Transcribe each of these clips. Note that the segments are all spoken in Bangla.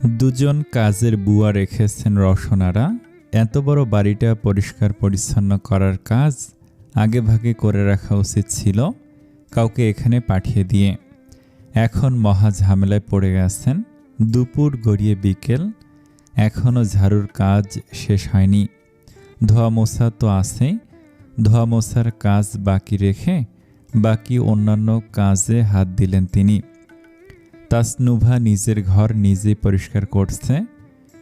দুজন কাজের বুয়া রেখেছেন রসনারা। এত বড় বাড়িটা পরিষ্কার পরিচ্ছন্ন করার কাজ আগেভাগে করে রাখা উচিত ছিল কাউকে এখানে পাঠিয়ে দিয়ে। এখন মহা ঝামেলায় পড়ে গেছেন। দুপুর গড়িয়ে বিকেল, এখনও ঝাড়ুর কাজ শেষ হয়নি। ধোয়া মোছা তো আছেই, ধোয়া মোছার কাজ বাকি রেখে বাকি অন্যান্য কাজে হাত দিলেন তিনি। তাসনুভা নিজের ঘর নিজেই পরিষ্কার করছে,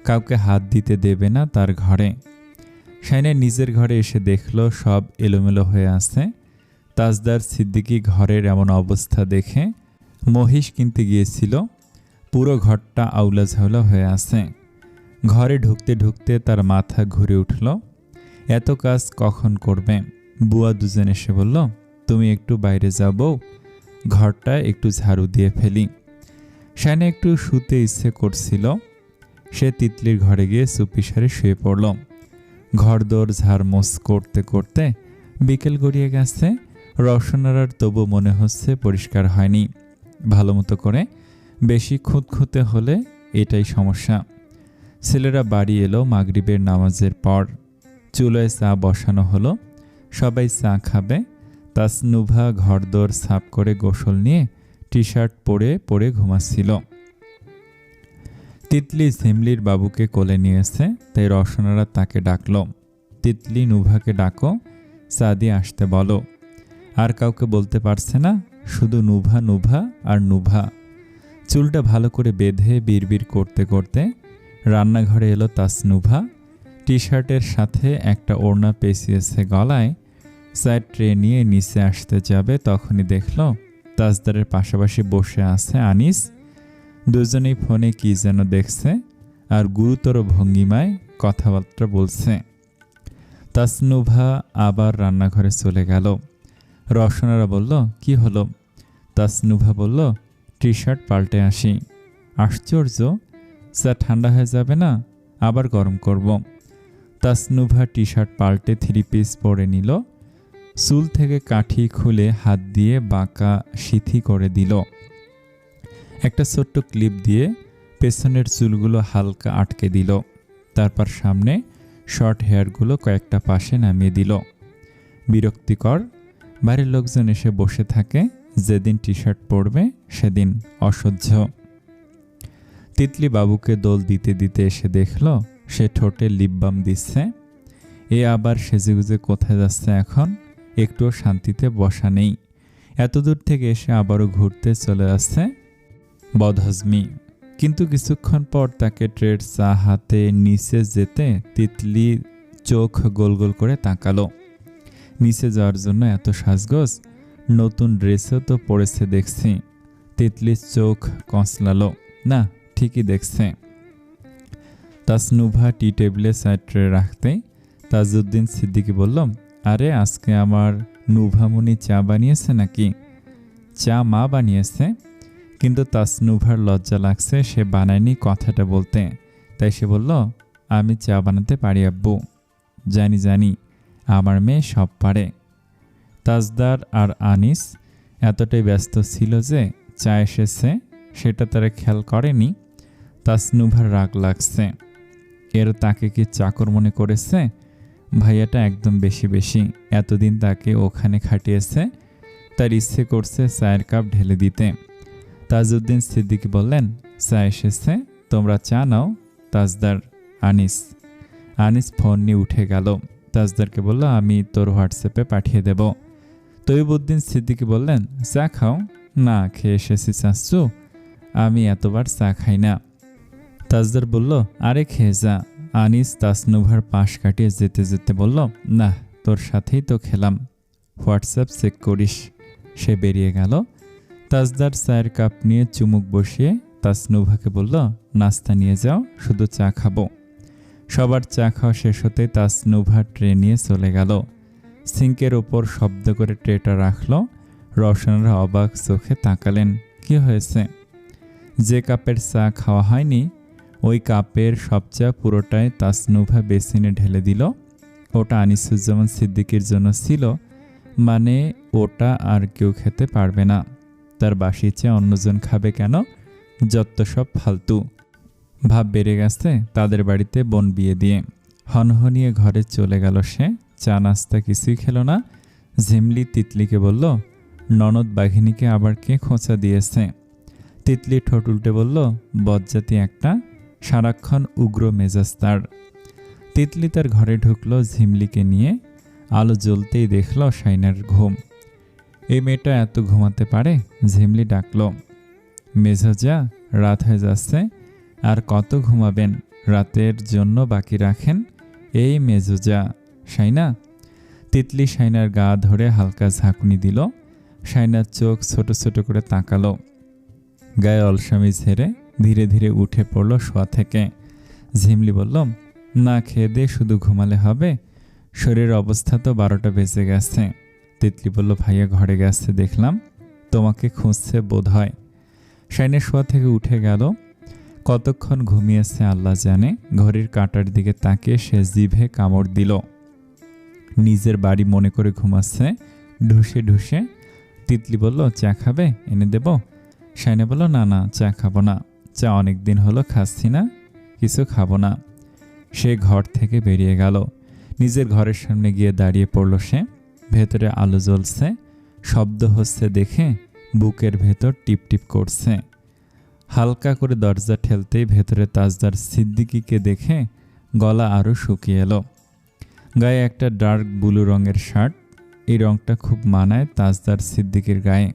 কাউকে হাত দিতে দেবে না তার ঘরে। শাইনা নিজের ঘরে এসে দেখল সব এলোমেলো হয়ে আছে। তাজদার সিদ্দিকী ঘরের এমন অবস্থা দেখে মহিষ কিনতে গিয়েছিল। পুরো ঘরটা আউলা ঝাউলা হয়ে আছে। ঘরে ঢুকতে ঢুকতে তার মাথা ঘুরে উঠল, এত কাজ কখন করবে। বুয়া দুজন এসে বলল, তুমি একটু বাইরে যাও বউ, ঘরটা একটু ঝাড়ু দিয়ে ফেলি। শাইনা একটু শুতে ইচ্ছে করছিল। সে তিতলির ঘরে গিয়ে চুপিসারে শুয়ে পড়ল। ঘরদোর ঝাড়মোছ করতে করতে বিকেল গড়িয়ে গেছে। রসনারার তবু মনে হচ্ছে পরিষ্কার হয়নি ভালো মতো করে। বেশি খুঁতখুঁতে হলে এটাই সমস্যা। ছেলেরা বাড়ি এলো মাগরিবের নামাজের পর। চুলোয় চা বসানো হলো, সবাই চা খাবে। তাসনুভা ঘরদোর সাফ করে গোসল নিয়ে টি শার্ট পরে পরে ঘুমাচ্ছিল। তিতলি ঝিমলির বাবুকে কোলে নিয়েছে, তাই রসনারা তাকে ডাকল, তিতলি নুভাকে ডাকো, চা দিয়ে আসতে বলো। আর কাউকে বলতে পারছে না, শুধু নুভা নুভা আর নুভা। চুলটা ভালো করে বেঁধে বিড়বিড় করতে করতে রান্নাঘরে এলো তাসনুভা। টি শার্টের সাথে একটা ওড়না পেঁচিয়েছে গলায়। চায়ের ট্রে নিয়ে নিচে আসতে যাবে, তখনই দেখল তাজদারের পাশাপাশি বসে আছে আনিস। দুজনেই ফোনে কি যেন দেখছে আর গুরুতর ভঙ্গিমায় কথাবার্তা বলছে। তাসনুভা আবার রান্নাঘরে চলে গেল। রসনারা বলল, কি হলো? তাসনুভা বলল, টি শার্ট পাল্টে আসি। আশ্চর্য, চা ঠান্ডা হয়ে যাবে না, আবার গরম করব। তাসনুভা টি শার্ট পাল্টে থ্রি পিস পরে নিল। চুল থেকে কাঠি খুলে হাত দিয়ে বাঁকা সিথি করে দিল। একটা ছোট্ট ক্লিপ দিয়ে পেছনের চুলগুলো হালকা আটকে দিল। তারপর সামনে শর্ট হেয়ারগুলো কয়েকটা পাশে নামিয়ে দিল। বিরক্তিকর। বাড়ির লোকজন এসে বসে থাকে, যেদিন টি শার্ট পরবে সেদিন অসহ্য। তিতলি বাবুকে দোল দিতে দিতে এসে দেখল সে ঠোঁটে লিপ বাম দিচ্ছে। এ আবার সেজেগুজে কোথায় যাচ্ছে এখন? একটুও শান্তিতে বসা নেই। এতদূর থেকে এসে আবারও ঘুরতে চলে আসছে। বদহজমি। কিন্তু কিছুক্ষণ পর তাকে ট্রের চা হাতে নিচে যেতে তিতলি চোখ গোল গোল করে তাকালো। নিচে যাওয়ার জন্য এত সাজগোজ, নতুন ড্রেসও তো পরেছে দেখছি। তিতলির চোখ কচলালো, না ঠিকই দেখছে। তাসনুভা টি টেবিলে চায়ের ট্রে রাখতে তাজউদ্দিন সিদ্দিকী বলল, আরে আজকে আমার নুভামণি চা বানিয়েছে নাকি? চা মা বানিয়েছে, কিন্তু তাসনুভার লজ্জা লাগছে সে বানায়নি কথাটা বলতে। তাই সে বলল, আমি চা বানাতে পারি আব্বু। জানি জানি, আমার মেয়ে সব পারে। তাজদার আর আনিস এতটাই ব্যস্ত ছিল যে চা এসেছে সেটা তারা খেয়াল করেনি। তাসনুভার রাগ লাগছে। এর তাকে কি চাকর মনে করেছে? ভাইয়াটা একদম বেশি বেশি। এতদিন তাকে ওখানে খাটিয়েছে, তার ইচ্ছে করছে চায়ের কাপ ঢেলে দিতে। তাজউদ্দিন সিদ্দিকী বললেন, চা এসেছে, তোমরা চা নাও। তাজদার, আনিস। আনিস ফোন নিয়ে উঠে গেল। তাজদারকে বলল, আমি তোর হোয়াটসঅ্যাপে পাঠিয়ে দেব। তৈবুদ্দিন সিদ্দিকী বললেন, চা খাও। না, খেয়ে এসেছি চাচ্চু, আমি এতবার চা খাই না। তাজদার বলল, আরে খেয়ে যা। আনিস তাসনুভার পাশ কাটিয়ে যেতে যেতে বলল, না, তোর সাথেই তো খেলাম, হোয়াটসঅ্যাপ চেক করিস। সে বেরিয়ে গেল। তাজদার চায়ের কাপ নিয়ে চুমুক বসিয়ে তাসনুভাকে বলল, নাস্তা নিয়ে যাও, শুধু চা খাবো। সবার চা খাওয়া শেষ হতে তাসনুভা ট্রে নিয়ে চলে গেল। সিঙ্কের ওপর শব্দ করে ট্রেটা রাখল। রওশনারা অবাক চোখে তাকালেন। কি হয়েছে? যে কাপের চা খাওয়া হয়নি ওই কাপের সব চা পুরোটাই তাসনুভা বেসিনে ঢেলে দিল। ওটা আনিসুজ্জামান সিদ্দিকীর জন্য ছিল, মানে ওটা আর কেউ খেতে পারবে না। তার বাসি চা অন্যজন খাবে কেন? যত সব ফালতু। ভাব বেড়ে গেছে তাদের বাড়িতে বোন বিয়ে দিয়ে। হনহনিয়ে ঘরে চলে গেল সে। চা নাস্তা কিছুই খেলো না। ঝিমলি তিতলিকে বলল, ননদ বাঘিনীকে আবার কে খোঁচা দিয়েছে? তিতলি ঠোঁট উল্টে বলল, বজ্জাতি একটা, সারাক্ষণ উগ্র মেজাজ তার। তিতলি তার ঘরে ঢুকলো ঝিমলিকে নিয়ে। আলো জ্বলতেই দেখল শাইনার ঘুম। এই মেয়েটা এত ঘুমাতে পারে? ঝিমলি ডাকল, মেজাজা, রাত হয়ে যাচ্ছে, আর কত ঘুমাবেন? রাতের জন্য বাকি রাখেন। এই মেজুজা, শাইনা। তিতলি শাইনার গা ধরে হালকা ঝাঁকুনি দিল। শাইনার চোখ ছোট ছোট করে তাকালো। গায়ে অলসামি ঝেড়ে ধীরে ধীরে উঠে পড়ল শোয়া থেকে। ঝিমলি বলল, না খেয়ে দিয়ে শুধু ঘুমালে হবে? শরীরের অবস্থা তো 12টা বেজে গেছে। তিতলি বলল, ভাইয়া ঘরে গেছে দেখলাম, তোমাকে খুঁজছে বোধ হয়। শাইনের শোয়া থেকে উঠে গেল। কতক্ষণ ঘুমিয়েছে আল্লাহ জানে। ঘড়ির কাঁটার দিকে তাকিয়ে সে জিভে কামড় দিল। নিজের বাড়ি মনে করে ঘুমাচ্ছে ঢুসে ঢুসে। তিতলি বলল, চা খাবে? এনে দেব? শাইনা বলল, না না, চা খাবো না। চা অনেক দিন হলো খাচ্ছি না, কিছু খাবো না। সে ঘর থেকে বেরিয়ে গেল। নিজের ঘরের সামনে গিয়ে দাঁড়িয়ে পড়ল সে। ভেতরে আলো জ্বলছে, শব্দ হচ্ছে দেখে বুকের ভেতর টিপটিপ করছে। হালকা করে দরজা ঠেলতেই ভেতরে তাজদার সিদ্দিকীকে দেখে গলা আরও শুকিয়ে এলো। গায়ে একটা ডার্ক ব্লু রঙের শার্ট। এই রঙটা খুব মানায় তাজদার সিদ্দিকীর গায়ে।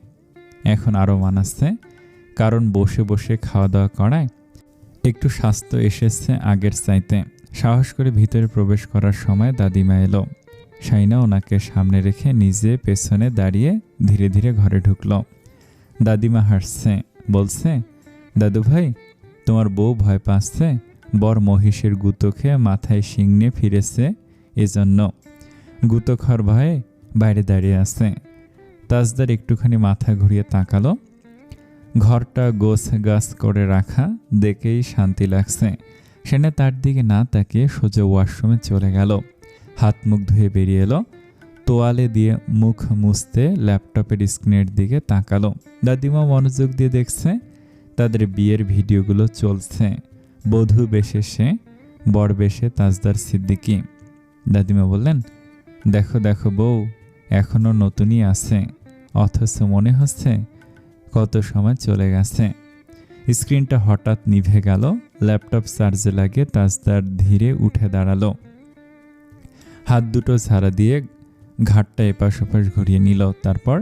এখন আরও মানাচ্ছে, কারণ বসে বসে খাওয়া দাওয়া করায় একটু স্বাস্থ্য এসেছে আগের চাইতে। সাহস করে ভিতরে প্রবেশ করার সময় দাদিমা এলো। শাইনা ওনাকে সামনে রেখে নিজে পেছনে দাঁড়িয়ে ধীরে ধীরে ঘরে ঢুকল। দাদিমা হাসছে, বলছে, দাদু ভাই, তোমার বউ ভয় পাচ্ছে, বর মহিষের গুঁতো খেয়ে মাথায় শিং নিয়ে ফিরেছে, এজন্য গুঁতোখর ভয়ে বাইরে দাঁড়িয়ে আছে। তাজদার একটুখানি মাথা ঘুরিয়ে তাকালো। ঘরটা গোছ গাছ করে রাখা দেখেই শান্তি লাগছে। সেনা তার দিকে না তাকিয়ে সোজা ওয়াশরুমে চলে গেল। হাত মুখ ধুয়ে বেরিয়ে এলো। তোয়ালে দিয়ে মুখ মুছতে ল্যাপটপের স্ক্রিনের দিকে তাকালো। দাদিমা মনোযোগ দিয়ে দেখছে। তাদের বিয়ের ভিডিওগুলো চলছে। বধূ বেশে সে, বর বেশে তাজদার সিদ্দিকী। দাদিমা বললেন, দেখো দেখো বউ, এখনো নতুনই আছে, অথচ মনে হচ্ছে কত সময় চলে গেছে। স্ক্রিনটা হঠাৎ নিভে গেল। ল্যাপটপ চার্জে লাগিয়ে তাজদার ধীরে উঠে দাঁড়ালো। হাত দুটো ঝাড়া দিয়ে ঘাটটা এপাশ ওপাশ ঘুরিয়ে নিল। তারপর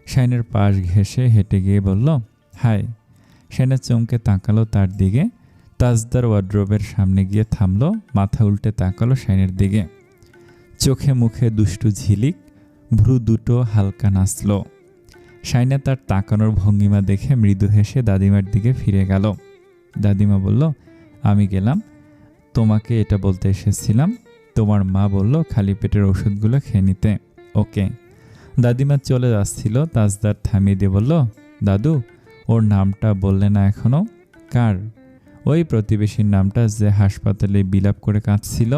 শাইনের পাশ ঘেঁষে হেঁটে গিয়ে বলল, হাই। শাইনা চমকে তাকালো তার দিকে। তাজদার ওয়ার্ড্রোবের সামনে গিয়ে থামলো। মাথা উল্টে তাকালো শাইনের দিকে। চোখে মুখে দুষ্টু ঝিলিক, ভ্রু দুটো হালকা নাচল। শাইনা তার তাকানোর ভঙ্গিমা দেখে মৃদু হেসে দাদিমার দিকে ফিরে গেল। দাদিমা বলল, আমি গেলাম, তোমাকে এটা বলতে এসেছিলাম। তোমার মা বলল খালি পেটের ওষুধগুলো খেয়ে নিতে। ওকে। দাদিমা চলে যাচ্ছিল। তাজদার থামিয়ে দিয়ে বলল, দাদু, ওর নামটা বললে না এখনো? কার? ওই প্রতিবেশীর নামটা যে হাসপাতালে বিলাপ করে কাঁদছিল।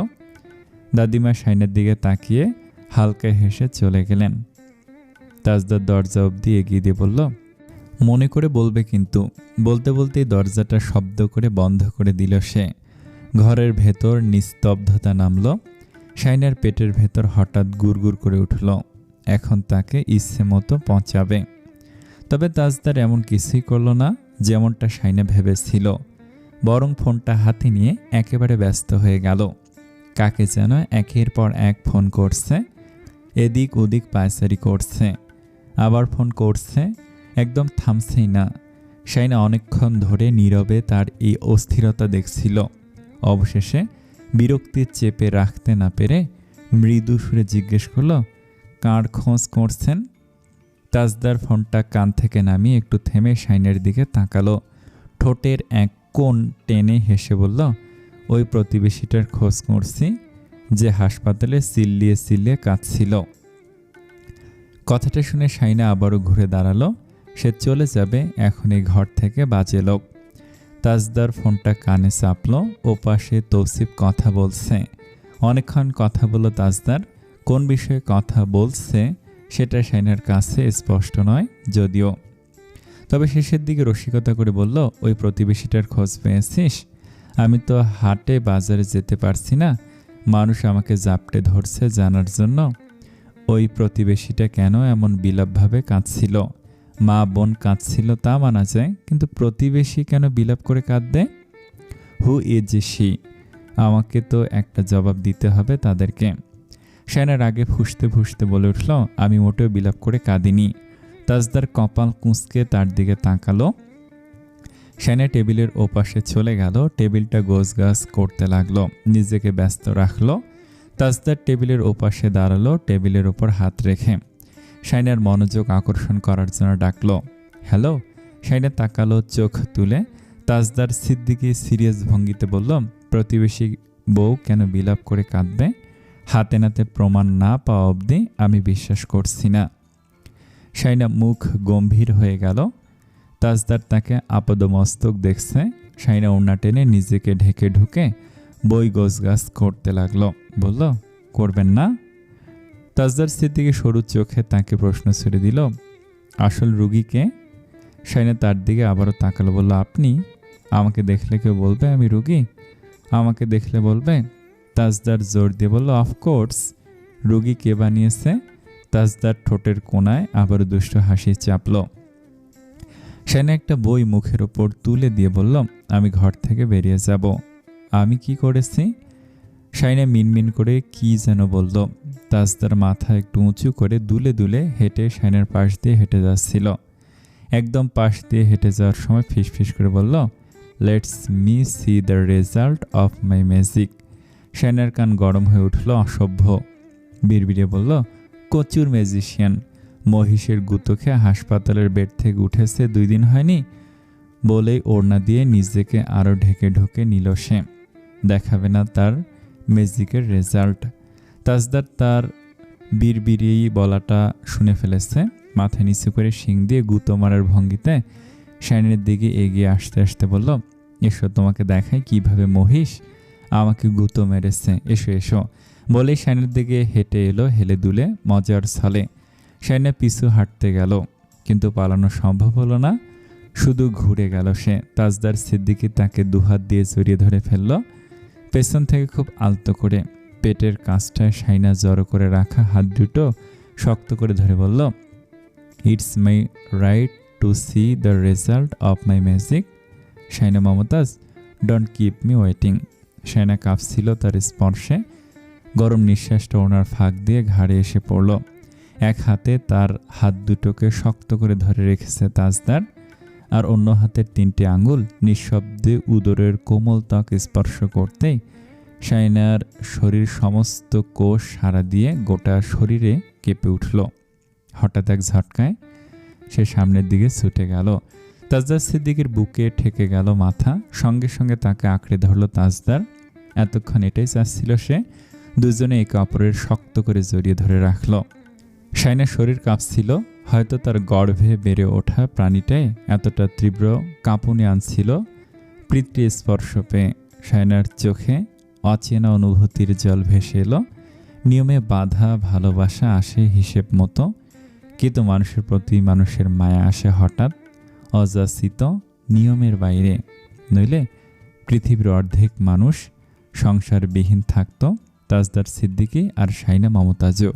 দাদিমা শাইনের দিকে তাকিয়ে হালকা হেসে চলে গেলেন। তাজদার দরজা অবধি এগিয়ে দিয়ে বলল, মনে করে বলবে কিন্তু। বলতে বলতেই দরজাটা শব্দ করে বন্ধ করে দিল সে। ঘরের ভেতর নিস্তব্ধতা নামল। শাইনার পেটের ভেতর হঠাৎ গুড়গুড় করে উঠল। এখন তাকে ইচ্ছে মতো পচাবে। তবে তাজদার এমন কিছুই করল না যেমনটা শাইনা ভেবেছিল, বরং ফোনটা হাতে নিয়ে একেবারে ব্যস্ত হয়ে গেল। কাকে যেন একের পর এক ফোন করছে, এদিক ওদিক পায়চারি করছে, আবার ফোন করছে, একদম থামছেই না। শাইনা অনেকক্ষণ ধরে নীরবে তার এই অস্থিরতা দেখছিল। অবশেষে বিরক্তি চেপে রাখতে না পেরে মৃদু সুরে জিজ্ঞেস করল, কার খোঁজ করছেন? তাজদার ফোনটা কান থেকে নামিয়ে একটু থেমে শাইনের দিকে তাকালো। ঠোঁটের এক কোণ টেনে হেসে বলল, ওই প্রতিবেশীটার খোঁজ করছি যে হাসপাতালে চিল্লিয়ে চিল্লিয়ে কাঁদছিল। কথাটা শুনে শাইনা আবারও ঘুরে দাঁড়ালো। সে চলে যাবে এখন এই ঘর থেকে, বাজে লোক। তাজদার ফোনটা কানে চাপলো। ওপাশে তৌসিফ কথা বলছে। অনেকক্ষণ কথা বলল তাজদার। কোন বিষয়ে কথা বলছে সেটা শাইনার কাছে স্পষ্ট নয় যদিও। তবে শেষের দিকে রসিকতা করে বলল, ওই প্রতিবেশীটার খোঁজ পেয়েছিস? আমি তো হাটে বাজারে যেতে পারছি না, মানুষ আমাকে জাপটে ধরছে জানার জন্য ওই প্রতিবেশীটা কেন এমন বিলাপভাবে কাঁদছিল। মা বোন কাঁদছিল তা মানা যায়, কিন্তু প্রতিবেশী কেন বিলাপ করে কাঁদবে? Who is she? আমাকে তো একটা জবাব দিতে হবে তাদেরকে। শায়নার আগে ফুঁসতে ফুঁসতে বলে উঠল, আমি মোটেও বিলাপ করে কাঁদিনি। তাজদার কপাল কুঁচকে তার দিকে তাকালো। শায়না টেবিলের ওপাশে চলে গেল, টেবিলটা গোছগাছ করতে লাগলো, নিজেকে ব্যস্ত রাখলো। তাজদার টেবিলের ওপাশে দাঁড়ালো, টেবিলের ওপর হাত রেখে। শায়নার মনোযোগ আকর্ষণ করার জন্য ডাকলো, হ্যালো। শায়না তাকালো চোখ তুলে। তাজদার সিদ্দিকী সিরিয়াস ভঙ্গিতে বলল, প্রতিবেশী বউ কেন বিলাপ করে কাঁদবে? হাতে নাতে প্রমাণ না পাওয়া অবধি আমি বিশ্বাস করছি না। শায়না মুখ গম্ভীর হয়ে গেল। তাজদার তাকে আপাদমস্তক দেখছে। শায়না ওড়না টেনে নিজেকে ঢেকে ঢুকে বই গোছগাছ করতে লাগলো। বলল, করবেন না? তাজদার সিদ্দিকী সরু চোখে তাকে প্রশ্ন ছুড়ে দিল, আসল রুগীকে? শায়না তার দিকে আবারও তাকালো, বলল, আপনি? আমাকে দেখলে কেউ বলবে আমি রুগী? আমাকে দেখলে বলবে? তাজদার জোর দিয়ে বলল, অফকোর্স। রুগী কে বানিয়েছে? তাজদার ঠোঁটের কোণায় আবার দুষ্ট হাসি চাপল। শায়না একটা বই মুখের ওপর তুলে দিয়ে বলল, আমি ঘর থেকে বেরিয়ে যাব। আমি কি করেছি? শায়না মিনমিন করে কি যেন বলল। তাজদার মাথা একটু উঁচু করে দুলে দুলে হেঁটে শায়নার পাশ দিয়ে হেঁটে যাচ্ছিল। একদম পাশ দিয়ে হেঁটে যাওয়ার সময় ফিসফিস করে বলল, let's me see the result of my magic. শায়নার কান গরম হয়ে উঠল। অসভ্য বিড়বিড়ে বলল, কচুর ম্যাজিশিয়ান। মহিষের গুঁতো খেয়ে হাসপাতালের বেড থেকে উঠেছে 2 দিন হয়নি বলেই ওড়না দিয়ে নিজেকে আরও ঢেকে ঢুকে নিল সে। দেখাবে না তার ম্যাজিকের রেজাল্ট। তাজদার তার বিড়বিড়িয়েই বলাটা শুনে ফেলেছে। মাথা নিচু করে শিং দিয়ে গুঁতো মারার ভঙ্গিতে শায়নের দিকে এগিয়ে আসতে আসতে বলল, এসো তোমাকে দেখাই কিভাবে মহিষ আমাকে গুঁতো মেরেছে, এসো এসো। বলেই শায়নের দিকে হেঁটে এলো হেলে দুলে মজার ছলে। শায়না পিছু হাঁটতে গেল, কিন্তু পালানো সম্ভব হলো না, শুধু ঘুরে গেল সে। তাজদার সিদ্দিকী তাকে দুহাত দিয়ে জড়িয়ে ধরে ফেলল পেছন থেকে খুব আলতো করে। পেটের কাছটায় শায়না জড়ো করে রাখা হাত দুটো শক্ত করে ধরে বলল, it's my right to see the result of my magic. Shayna Mumtaz, don't keep me waiting. Shayna কাঁপছিল তার স্পর্শে। গরম নিঃশ্বাসটা ওনার ফাঁক দিয়ে ঘাড়ে এসে পড়ল। এক হাতে তার হাত দুটোকে শক্ত করে ধরে রেখেছে তাজদার, আর অন্য হাতের 3টি আঙুল নিঃশব্দে উদরের কোমল ত্বক স্পর্শ করতেই শায়নার শরীর সমস্ত কোষ সাড়া দিয়ে গোটা শরীরে কেঁপে উঠল। হঠাৎ এক ঝটকায় সে সামনের দিকে ছুটে গেল। তাজদার সিদ্দিকীর বুকে ঠেকে গেল মাথা। সঙ্গে সঙ্গে তাকে আঁকড়ে ধরল তাজদার। এতক্ষণ এটাই চাচ্ছিল সে। দুজনে একে অপরের শক্ত করে জড়িয়ে ধরে রাখল। শায়নার শরীর কাঁপছিল। হয়তো তার গর্ভে বেড়ে ওঠা প্রাণীটাই এতটা তীব্র কাঁপুনি আনছিল। পিতৃ স্পর্শ পেয়ে শায়নার চোখে অচেনা অনুভূতির জল ভেসে এলো। নিয়মে বাঁধা ভালোবাসা আসে হিসেব মতো, কিন্তু মানুষের প্রতি মানুষের মায়া আসে হঠাৎ, অযাচিত, নিয়মের বাইরে। নইলে পৃথিবীর অর্ধেক মানুষ সংসারবিহীন থাকত। তাজদার সিদ্দিকী আর শায়না মমতাজও।